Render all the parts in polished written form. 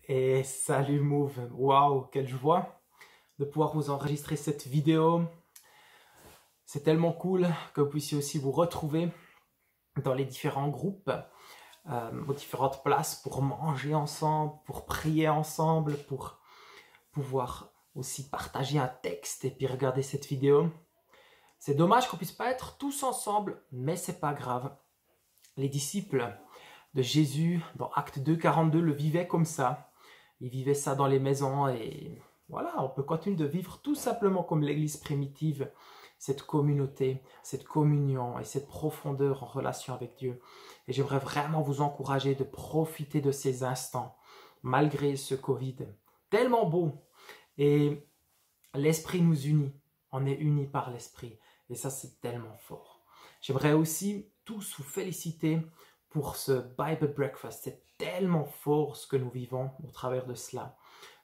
Et salut Move, waouh, quelle joie de pouvoir vous enregistrer cette vidéo. C'est tellement cool que vous puissiez aussi vous retrouver dans les différents groupes, aux différentes places pour manger ensemble, pour prier ensemble, pour pouvoir aussi partager un texte et puis regarder cette vidéo. C'est dommage qu'on puisse pas être tous ensemble, mais c'est pas grave. Les disciples de Jésus, dans Acte 2, 42, le vivaient comme ça. Ils vivaient ça dans les maisons et voilà, on peut continuer de vivre tout simplement comme l'Église primitive, cette communauté, cette communion et cette profondeur en relation avec Dieu. Et j'aimerais vraiment vous encourager de profiter de ces instants, malgré ce Covid. Tellement beau. Et l'Esprit nous unit. On est unis par l'Esprit. Et ça, c'est tellement fort. J'aimerais aussi tous vous féliciter pour ce Bible Breakfast. C'est tellement fort ce que nous vivons au travers de cela.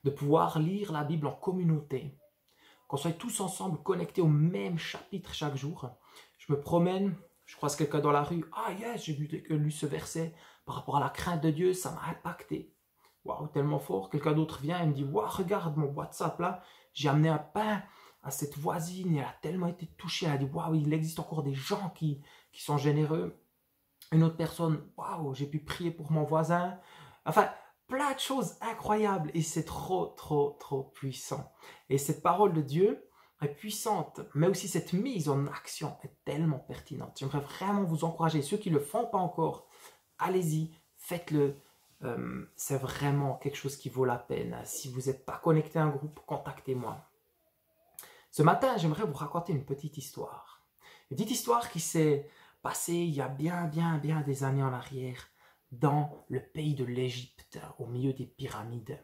De pouvoir lire la Bible en communauté. Qu'on soit tous ensemble connectés au même chapitre chaque jour. Je me promène, je croise quelqu'un dans la rue. Ah yes, j'ai lu ce verset par rapport à la crainte de Dieu, ça m'a impacté. Waouh, tellement fort. Quelqu'un d'autre vient et me dit, waouh, regarde mon WhatsApp là, j'ai amené un pain à cette voisine et elle a tellement été touchée. Elle a dit, waouh, il existe encore des gens qui sont généreux. Une autre personne, waouh, j'ai pu prier pour mon voisin. Enfin, plein de choses incroyables et c'est trop puissant. Et cette parole de Dieu est puissante, mais aussi cette mise en action est tellement pertinente. J'aimerais vraiment vous encourager. Ceux qui ne le font pas encore, allez-y, faites-le. C'est vraiment quelque chose qui vaut la peine. Si vous n'êtes pas connecté à un groupe, contactez-moi. Ce matin, j'aimerais vous raconter une petite histoire. Une petite histoire qui s'est passée il y a bien des années en arrière dans le pays de l'Égypte, au milieu des pyramides.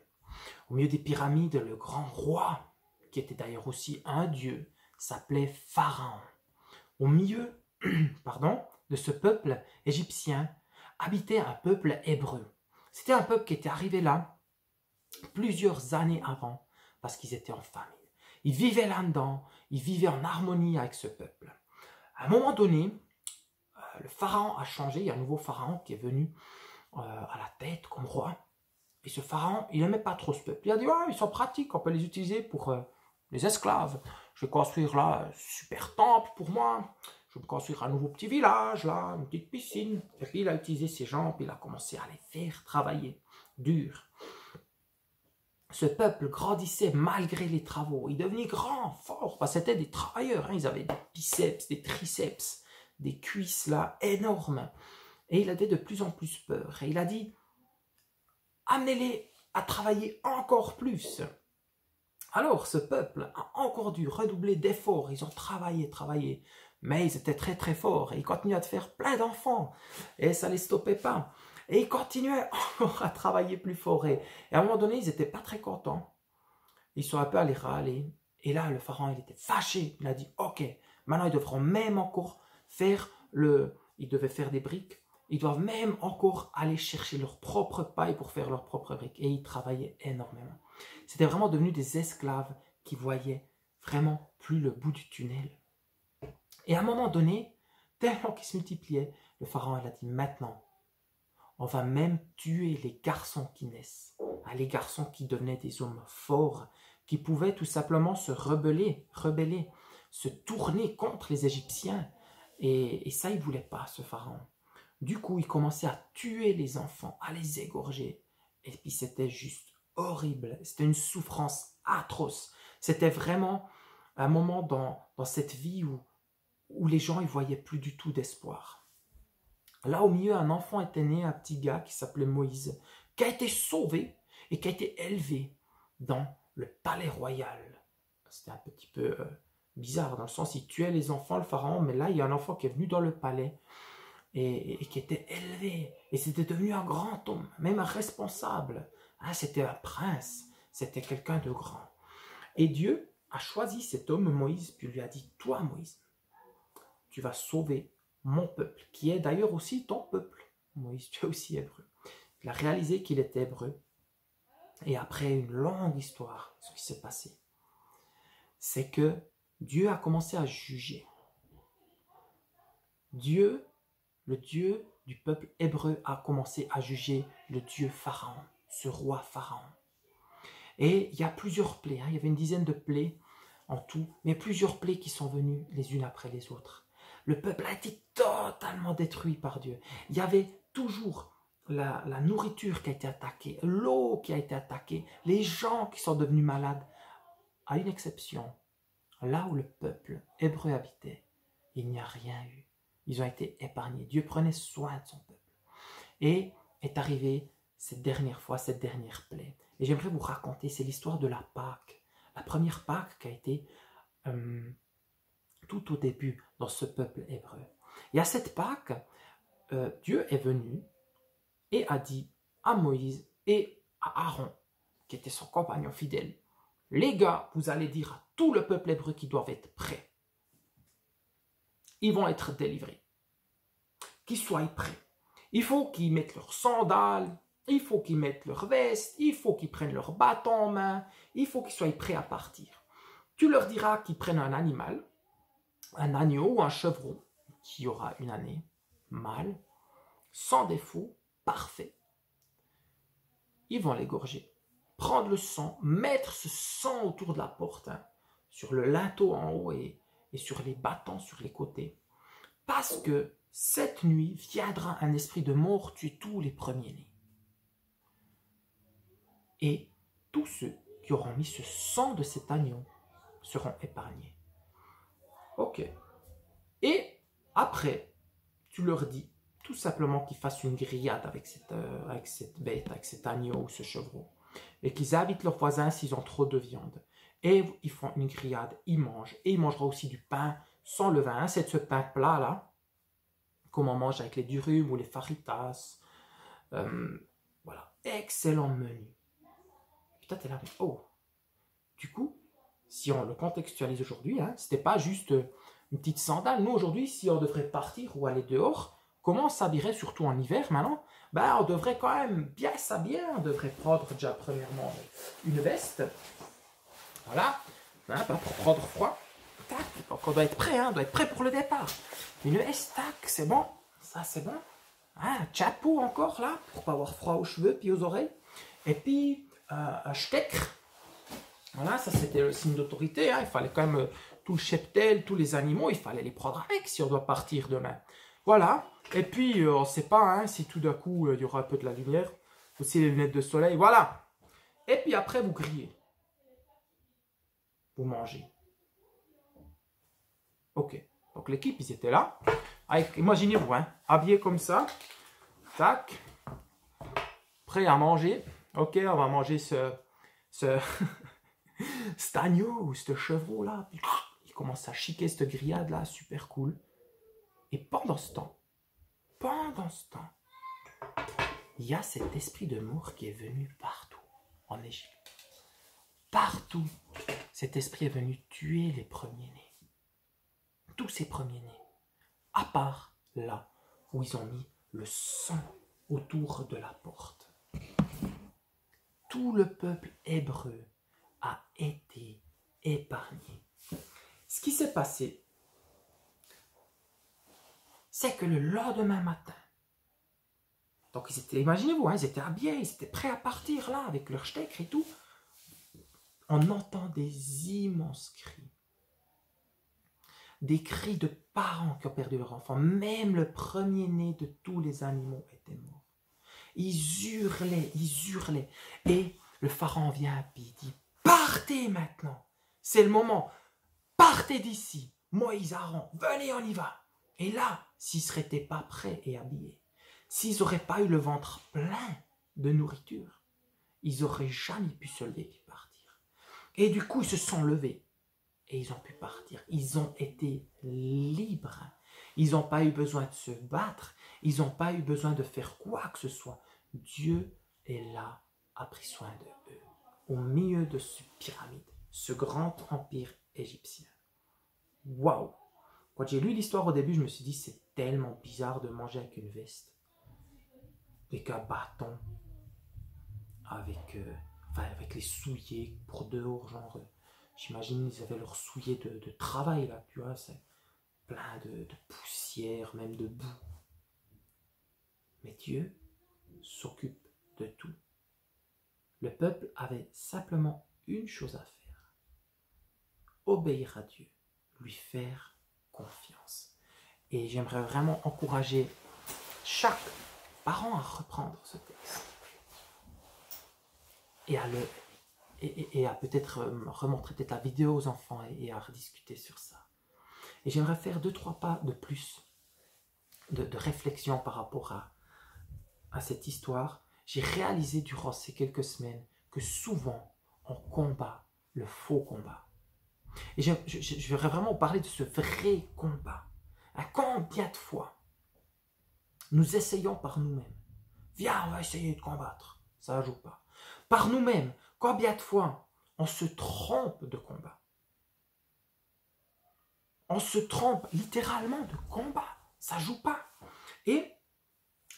Au milieu des pyramides, le grand roi, qui était d'ailleurs aussi un dieu, s'appelait Pharaon. Au milieu de ce peuple égyptien habitait un peuple hébreu. C'était un peuple qui était arrivé là plusieurs années avant parce qu'ils étaient en famine. Ils vivaient là-dedans, ils vivaient en harmonie avec ce peuple. À un moment donné, le pharaon a changé, il y a un nouveau pharaon qui est venu à la tête comme roi. Et ce pharaon, il n'aimait pas trop ce peuple. Il a dit, oh, ils sont pratiques, on peut les utiliser pour les esclaves. Je vais construire là un super temple pour moi. Je vais construire un nouveau petit village, là, une petite piscine. Et puis il a utilisé ses jambes, il a commencé à les faire travailler dur. Ce peuple grandissait malgré les travaux. Il devenait grand, fort, parce que c'était des travailleurs. Hein. Ils avaient des biceps, des triceps, des cuisses là énormes. Et il avait de plus en plus peur. Et il a dit, amenez-les à travailler encore plus. Alors ce peuple a encore dû redoubler d'efforts. Ils ont travaillé. Mais ils étaient très forts. Et ils continuaient à faire plein d'enfants. Et ça ne les stoppait pas. Et ils continuaient encore à travailler plus fort. Et à un moment donné, ils n'étaient pas très contents. Ils sont un peu allés râler. Et là, le pharaon, il était fâché. Il a dit, ok, maintenant ils devront même encore faire ils devaient faire des briques. Ils doivent même encore aller chercher leur propre paille pour faire leurs propres briques. Et ils travaillaient énormément. C'était vraiment devenu des esclaves qui voyaient vraiment plus le bout du tunnel. Et à un moment donné, tellement qu'ils se multipliaient, le pharaon il a dit, maintenant, on va même tuer les garçons qui naissent. Les garçons qui devenaient des hommes forts, qui pouvaient tout simplement se rebeller, se tourner contre les Égyptiens. Et ça, il ne voulait pas, ce pharaon. Du coup, il commençait à tuer les enfants, à les égorger. Et puis, c'était juste horrible. C'était une souffrance atroce. C'était vraiment un moment dans cette vie où les gens ne voyaient plus du tout d'espoir. Là, au milieu, un enfant était né, un petit gars qui s'appelait Moïse, qui a été sauvé et qui a été élevé dans le palais royal. C'était un petit peu bizarre, dans le sens, il tuait les enfants, le pharaon, mais là, il y a un enfant qui est venu dans le palais et qui était élevé. Et c'était devenu un grand homme, même un responsable. Ah, c'était un prince, c'était quelqu'un de grand. Et Dieu a choisi cet homme, Moïse, puis lui a dit, toi, Moïse, tu vas sauver mon peuple, qui est d'ailleurs aussi ton peuple. Moïse, tu es aussi hébreu. Il a réalisé qu'il était hébreu. Et après une longue histoire, ce qui s'est passé, c'est que Dieu a commencé à juger. Dieu, le Dieu du peuple hébreu, a commencé à juger le Dieu Pharaon. ce roi Pharaon. Et il y a plusieurs plaies, hein. Il y avait une dizaine de plaies en tout, mais plusieurs plaies qui sont venues les unes après les autres. Le peuple a été totalement détruit par Dieu. Il y avait toujours la nourriture qui a été attaquée, l'eau qui a été attaquée, les gens qui sont devenus malades, à une exception. Là où le peuple hébreu habitait, il n'y a rien eu. Ils ont été épargnés. Dieu prenait soin de son peuple. Et est arrivée cette dernière fois, cette dernière plaie. Et j'aimerais vous raconter, c'est l'histoire de la Pâque. La première Pâque qui a été tout au début dans ce peuple hébreu. Et à cette Pâque, Dieu est venu et a dit à Moïse et à Aaron, qui était son compagnon fidèle, « Les gars, vous allez dire à tout le peuple hébreu qu'ils doivent être prêts. Ils vont être délivrés. Qu'ils soient prêts. Il faut qu'ils mettent leurs sandales, il faut qu'ils mettent leurs vestes, il faut qu'ils prennent leur bâton en main, il faut qu'ils soient prêts à partir. Tu leur diras qu'ils prennent un animal, un agneau ou un chevreau, qui aura une année, mâle, sans défaut, parfait. Ils vont l'égorger, prendre le sang, mettre ce sang autour de la porte, hein, sur le linteau en haut et sur les bâtons sur les côtés. Parce que cette nuit viendra un esprit de mort tuer tous les premiers-nés. Et tous ceux qui auront mis ce sang de cet agneau seront épargnés. Ok. Et après, tu leur dis tout simplement qu'ils fassent une grillade avec cette bête, avec cet agneau ou ce chevreau. Et qu'ils invitent leurs voisins s'ils ont trop de viande. Et ils font une grillade, ils mangent. Et ils mangeront aussi du pain sans levain. Hein, c'est de ce pain plat là, comme on mange avec les durum ou les faritas. Voilà, excellent menu. Putain, t'es là, mais oh. Du coup, si on le contextualise aujourd'hui, hein, c'était pas juste une petite sandale. Nous, aujourd'hui, si on devrait partir ou aller dehors, comment on s'habillerait, surtout en hiver maintenant? Ben, on devrait quand même bien s'habiller. On devrait prendre déjà, premièrement, une veste. Voilà, hein, pour prendre froid. Tac, donc on doit être prêt, hein, on doit être prêt pour le départ. Une veste, tac, c'est bon. Ça, c'est bon. Hein, un chapeau encore, là, pour pas avoir froid aux cheveux puis aux oreilles. Et puis, un stecker. Voilà, ça c'était le signe d'autorité. Hein. Il fallait quand même tout le cheptel, tous les animaux, il fallait les prendre avec si on doit partir demain. Voilà. Et puis, on ne sait pas hein, si tout d'un coup il y aura un peu de la lumière. Aussi les lunettes de soleil. Voilà. Et puis après, vous grillez. Vous mangez. Ok. Donc l'équipe, ils étaient là. Imaginez-vous, hein, habillés comme ça. Tac. Prêts à manger. Ok, on va manger cet agneau ou ce chevreau là. Puis, il commence à chiquer cette grillade là, super cool. Et pendant ce temps, il y a cet esprit de mort qui est venu partout en Égypte. Partout, cet esprit est venu tuer les premiers-nés. Tous ces premiers-nés. À part là où ils ont mis le sang autour de la porte. Tout le peuple hébreu a été épargné. Ce qui s'est passé, c'est que le lendemain matin, donc ils étaient, imaginez-vous, hein, ils étaient habillés, ils étaient prêts à partir là, avec leur steak et tout, on entend des immenses cris. Des cris de parents qui ont perdu leur enfant. Même le premier-né de tous les animaux était mort. Ils hurlaient. Et le pharaon vient et il dit, partez maintenant, c'est le moment, partez d'ici. Moïse, Aaron, venez, on y va. Et là, s'ils ne seraient pas prêts et habillés, s'ils n'auraient pas eu le ventre plein de nourriture, ils n'auraient jamais pu se lever et partir. Et du coup, ils se sont levés et ils ont pu partir. Ils ont été libres. Ils n'ont pas eu besoin de se battre. Ils n'ont pas eu besoin de faire quoi que ce soit. Dieu est là, a pris soin d'eux, au milieu de ce pyramide, ce grand empire égyptien. Waouh! Quand j'ai lu l'histoire au début, je me suis dit, c'est tellement bizarre de manger avec une veste, avec un bâton, avec les souliers pour dehors, genre, j'imagine ils avaient leurs souliers de travail, là, tu vois, c'est plein de poussière, même de boue. Mais Dieu s'occupe de tout. Le peuple avait simplement une chose à faire. Obéir à Dieu, lui faire confiance. Et j'aimerais vraiment encourager chaque parent à reprendre ce texte et à peut-être remontrer peut-être la vidéo aux enfants et à rediscuter sur ça. Et j'aimerais faire 2-3 pas de plus de réflexion par rapport à cette histoire. J'ai réalisé durant ces quelques semaines que souvent on combat le faux combat. Et je voudrais vraiment parler de ce vrai combat. À combien de fois nous essayons par nous-mêmes. Viens, on va essayer de combattre. Ça ne joue pas. Par nous-mêmes, combien de fois on se trompe de combat. On se trompe littéralement de combat. Ça ne joue pas. Et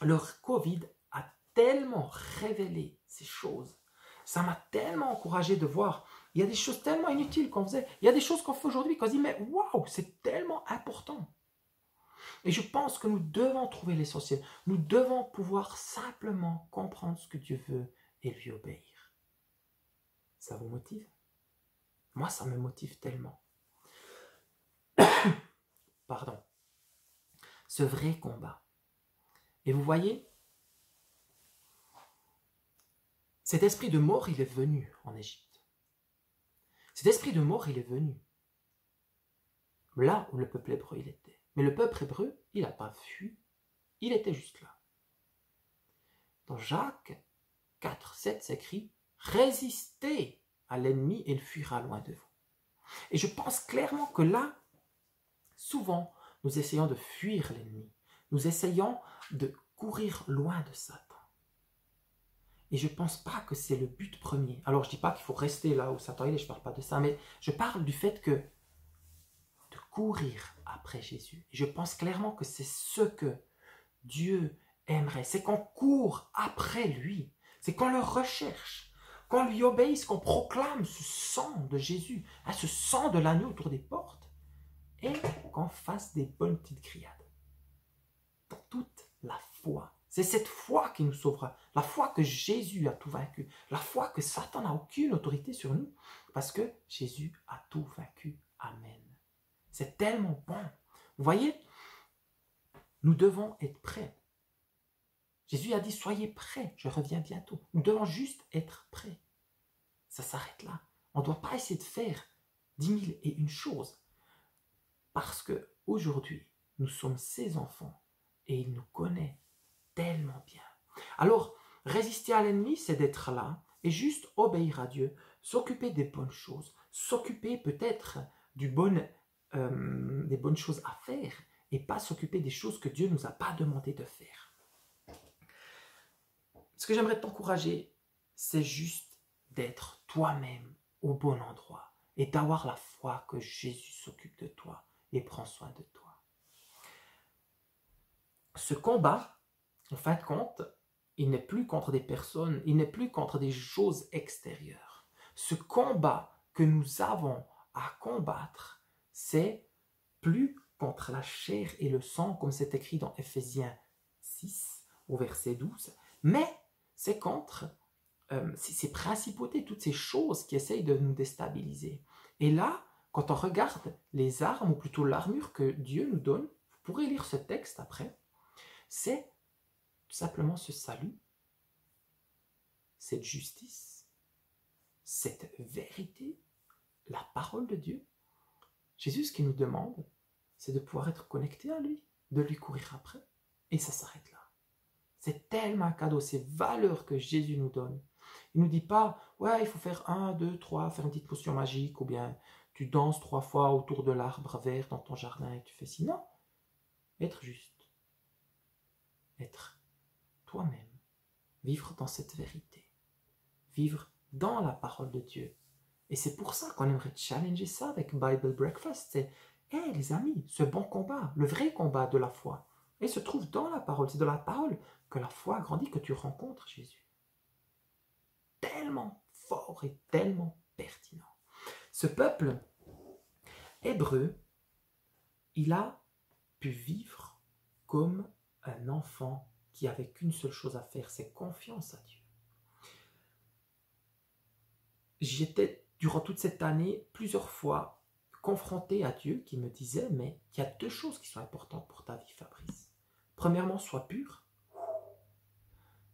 le Covid a tellement révélé ces choses. Ça m'a tellement encouragé de voir. Il y a des choses tellement inutiles qu'on faisait. Il y a des choses qu'on fait aujourd'hui qu'on se dit, mais waouh, c'est tellement important. Et je pense que nous devons trouver l'essentiel. Nous devons pouvoir simplement comprendre ce que Dieu veut et lui obéir. Ça vous motive? Moi, ça me motive tellement. Pardon. Ce vrai combat. Et vous voyez, cet esprit de mort, il est venu en Égypte. Cet esprit de mort, il est venu là où le peuple hébreu il était. Mais le peuple hébreu, il n'a pas fui, il était juste là. Dans Jacques 4, 7 s'écrit « Résistez à l'ennemi et il fuira loin de vous ». Et je pense clairement que là, souvent, nous essayons de fuir l'ennemi. Nous essayons de courir loin de Satan. Et je ne pense pas que c'est le but premier. Alors, je ne dis pas qu'il faut rester là où Satan est, je ne parle pas de ça, mais je parle du fait que de courir après Jésus. Et je pense clairement que c'est ce que Dieu aimerait. C'est qu'on court après lui. C'est qu'on le recherche. Qu'on lui obéisse, qu'on proclame ce sang de Jésus, ce sang de l'agneau autour des portes, et qu'on fasse des bonnes petites criades. Dans toute la foi. C'est cette foi qui nous sauvera. La foi que Jésus a tout vaincu. La foi que Satan n'a aucune autorité sur nous. Parce que Jésus a tout vaincu. Amen. C'est tellement bon. Vous voyez, nous devons être prêts. Jésus a dit, soyez prêts, je reviens bientôt. Nous devons juste être prêts. Ça s'arrête là. On ne doit pas essayer de faire 10 000 et une choses. Parce qu'aujourd'hui, nous sommes ses enfants et il nous connaît tellement bien. Alors, résister à l'ennemi, c'est d'être là et juste obéir à Dieu, s'occuper des bonnes choses, s'occuper peut-être des bonnes choses à faire et pas s'occuper des choses que Dieu ne nous a pas demandé de faire. Ce que j'aimerais t'encourager, c'est juste d'être toi-même au bon endroit et d'avoir la foi que Jésus s'occupe de toi et prend soin de toi. Ce combat, en fin de compte, il n'est plus contre des personnes, il n'est plus contre des choses extérieures. Ce combat que nous avons à combattre, c'est plus contre la chair et le sang, comme c'est écrit dans Ephésiens 6, au verset 12, mais c'est contre ces principautés, toutes ces choses qui essayent de nous déstabiliser. Et là, quand on regarde les armes, ou plutôt l'armure que Dieu nous donne, vous pourrez lire ce texte après, c'est tout simplement ce salut, cette justice, cette vérité, la parole de Dieu. Jésus, ce qu'il nous demande, c'est de pouvoir être connecté à lui, de lui courir après, et ça s'arrête là. C'est tellement un cadeau, ces valeurs que Jésus nous donne. Il ne nous dit pas, ouais, il faut faire 1, 2, 3, faire une petite potion magique, ou bien tu danses 3 fois autour de l'arbre vert dans ton jardin et tu fais ci. Non, être juste, être toi-même, vivre dans cette vérité, vivre dans la parole de Dieu. Et c'est pour ça qu'on aimerait challenger ça avec Bible Breakfast. C'est, hey, les amis, ce bon combat, le vrai combat de la foi, et se trouve dans la parole. C'est de la parole que la foi grandit, que tu rencontres Jésus. Tellement fort et tellement pertinent. Ce peuple hébreu, il a pu vivre comme un enfant qui avait qu'une seule chose à faire, c'est confiance à Dieu. j'étais, durant toute cette année, plusieurs fois confronté à Dieu qui me disait, mais il y a deux choses qui sont importantes pour ta vie, Fabrice. Premièrement, sois pur.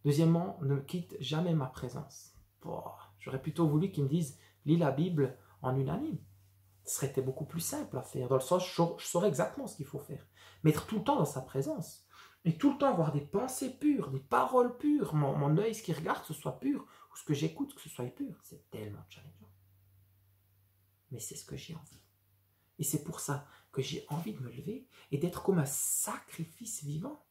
Deuxièmement, ne quitte jamais ma présence. J'aurais plutôt voulu qu'il me dise, lis la Bible en unanime. Ce serait été beaucoup plus simple à faire, dans le sens, je saurais exactement ce qu'il faut faire. Mais être tout le temps dans sa présence, et tout le temps avoir des pensées pures, des paroles pures, mon œil, ce qu'il regarde, que ce soit pur, ou ce que j'écoute, que ce soit pur, c'est tellement challengeant. Mais c'est ce que j'ai envie. Et c'est pour ça que j'ai envie de me lever et d'être comme un sacrifice vivant.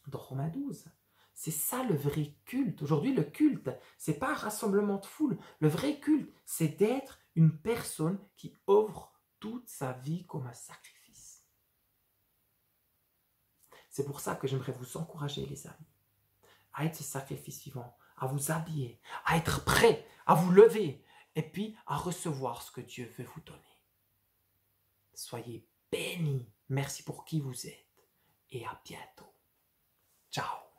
Dans Romains 12, c'est ça le vrai culte. Aujourd'hui, le culte, c'est pas un rassemblement de foule. Le vrai culte, c'est d'être une personne qui offre toute sa vie comme un sacrifice. C'est pour ça que j'aimerais vous encourager, les amis, à être ce sacrifice vivant, à vous habiller, à être prêt, à vous lever, et puis à recevoir ce que Dieu veut vous donner. Soyez bénis. Merci pour qui vous êtes. Et à bientôt. Ciao.